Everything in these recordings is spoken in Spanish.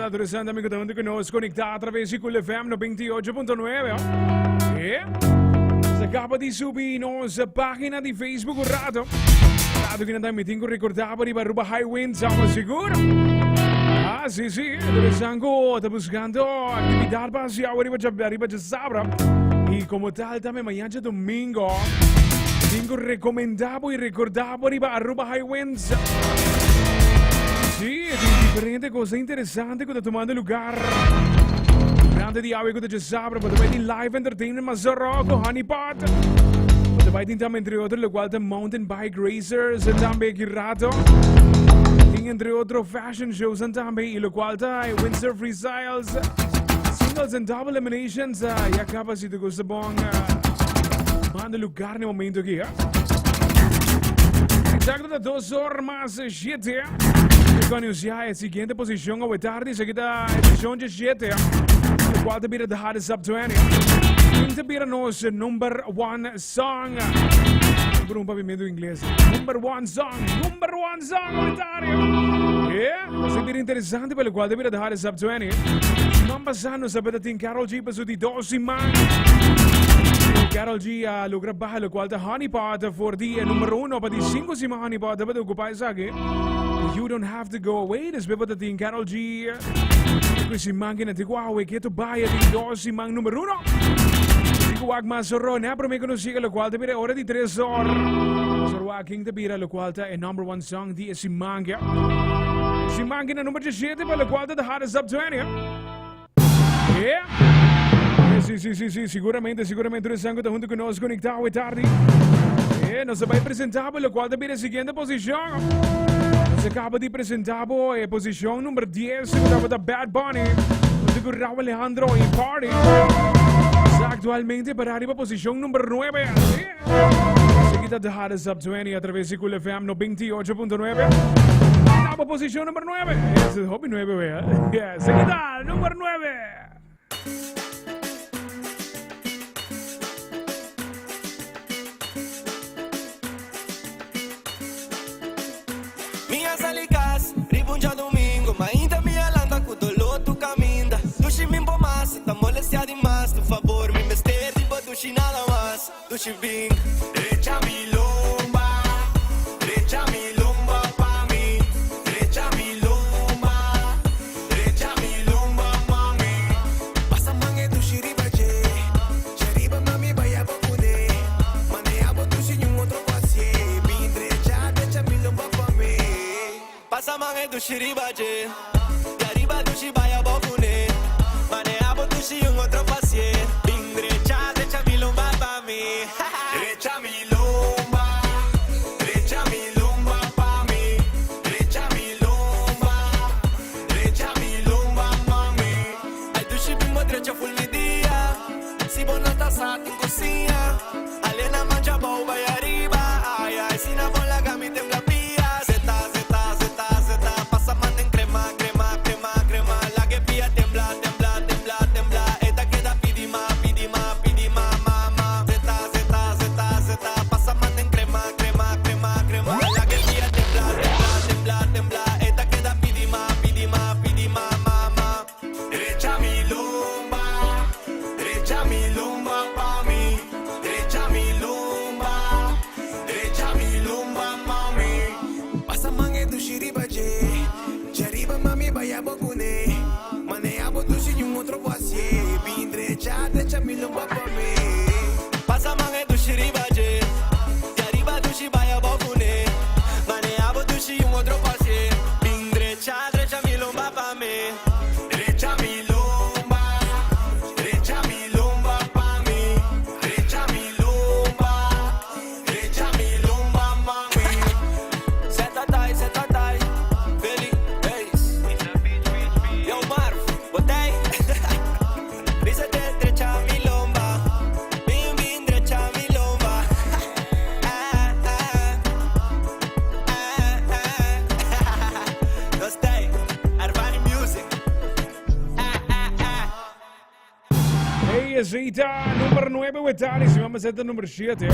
adolescente amigo también que nos conecta a través de Cool FM 98.9. Se acaba di subire nostra pagina di Facebook Radio. Radio che non mi tengo ricordavo di Baruba High Wind, siamo sicuri? Ah, sì, adolescente, sta buscando attività base, arriva già sabato. E come tal, también mañana domingo, tengo recomendavo e ricordavo di Baruba High Winds. Sì, differente cosa interessante che sta tomando lugar. Grande di ave che c'è sabato, potete di live entertainment Mazarocco, Honeypot. Potete di tam entre otros, lo qual the mountain bike racers, tambe Kirato. Entre otros fashion shows, tambe, lo qual the windsurf freestyles, singles and double eliminations, e acaba si questo buon manda lugar nel momento qui. Exacto da 2 horas más 7. Con iniziare la seguente posizione a TARDII, seguita edizione 7, la quale bira the hottest up 20. Quinta bira nos number 1 song. Per un pavimento inglese. Number 1 song a TARDII. Yeah, se bira interessante per la quale bira the hottest up 20. Non passando sapete in Carol G per su di 12 man. Carol G lo grabba lo quale Honeypot for the numero 1 per di 5 sima Honeypot per occupare sagi. You don't have to go away. Des bebot in Carol G. Questi manchi na tigwawe che tu baia di 12 man numero 1. Tigwag masoro ne apro me conosci lo quale bire ora di 3 ore. Sorwa King de bira lo quale è number 1 song di si manca. Si manca na numero 7 per lo quale the hottest up 20. Yeah. Sì, sicuramente il sangue da junto che nos conectavo TARDII. E non si vai presentare lo quale bire seguente posizione. Se acaba di presentare la posizione numero 10 da Bad Bunny, con Raúl Alejandro in Party. Actualmente per arrivare a posizione numero 9. Seguita da Hottest Up 20 attraverso Cool FM 98.9. Andiamo a posizione numero 9. Hobby 9, seguita numero 9. Salikas, ribunja domingo, ma ainda me alanda com dolor tu caminda. Dushi me massa, tá molestia demais, por favor, me mester tipo dushi nada mais. Dushi bing, derecha mi lomba pa mi, derecha mi lomba mami. Passa mangue dushi ribaje, riba mami vaya bokune, maneabo dushi nyum outro passe, bing derecha mi lomba pa mi. Passa mange dushi ribaje, arriba dushi vaya bokune, maneabo dushi un otro pasie, bing derecha mi lomba pa mi, derecha mi lomba pa mi, derecha mi lomba mami. Ai dushi bimbo derecha full mi dia, si bonata sa in cozinha, alena mangia boa vai arriba, ai si na bola gami tembla pia. La que pilla tembla, esta queda pidi ma, mama. Zeta, pasa man en crema. La que pilla tembla, esta queda pidi ma, mama. Derecha mi lomba pa mi, derecha mi lomba mami. Pasa man en tu shiribaje, jariba mami vaya bokune, maneabo tu sin un otro pasie, bin derecha mi lomba pa mi. Pasa man en tu shiribaje, jariba tu shi vaya bokune, maneabo tu sin un otro pasie, bin derecha mi lomba pa mi. Derecha mi lomba pa mi, derecha mi lomba mami. Zeta tai, Billy, Bass. Yo Marv, botei. Risa derecha mi lomba, bin derecha mi lomba. Gostei, Arvani Music. Ehi, Zeta, numero 9 with TARDII, si vamos a hacer numero 7.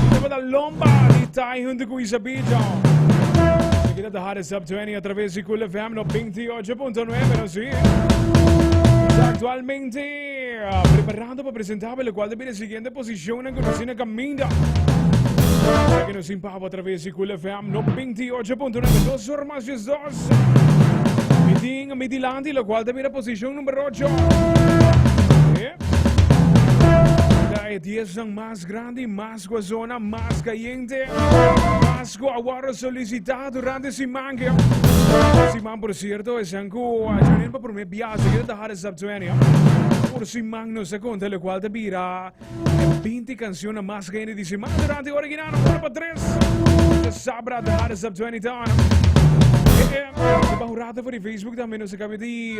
Dove da lomba di Tai junto con Isabijo. Seguida de Hot Top 20 a través de Cool FM 98.9, pero sí. Actualmente preparando para presentar el cual de la siguiente posición en Conocina Caminda. Que nos impava a través de Cool FM 98.9, 2 horas más 2. Meeting Midilandi, lo cual de la posición número 8. La 10 ang más grande, más guazona, más caliente, más guawaro solicitado durante Simangio. Simang, por cierto, es anco ayunen para mi viaje que te haré subterráneo. Por Simang no se cuenta lo cual te vira 20 canciones más grandes de Simang durante original 1 para 3. Sabra te haré subterráneo. Bahurado por Facebook también no se cabe de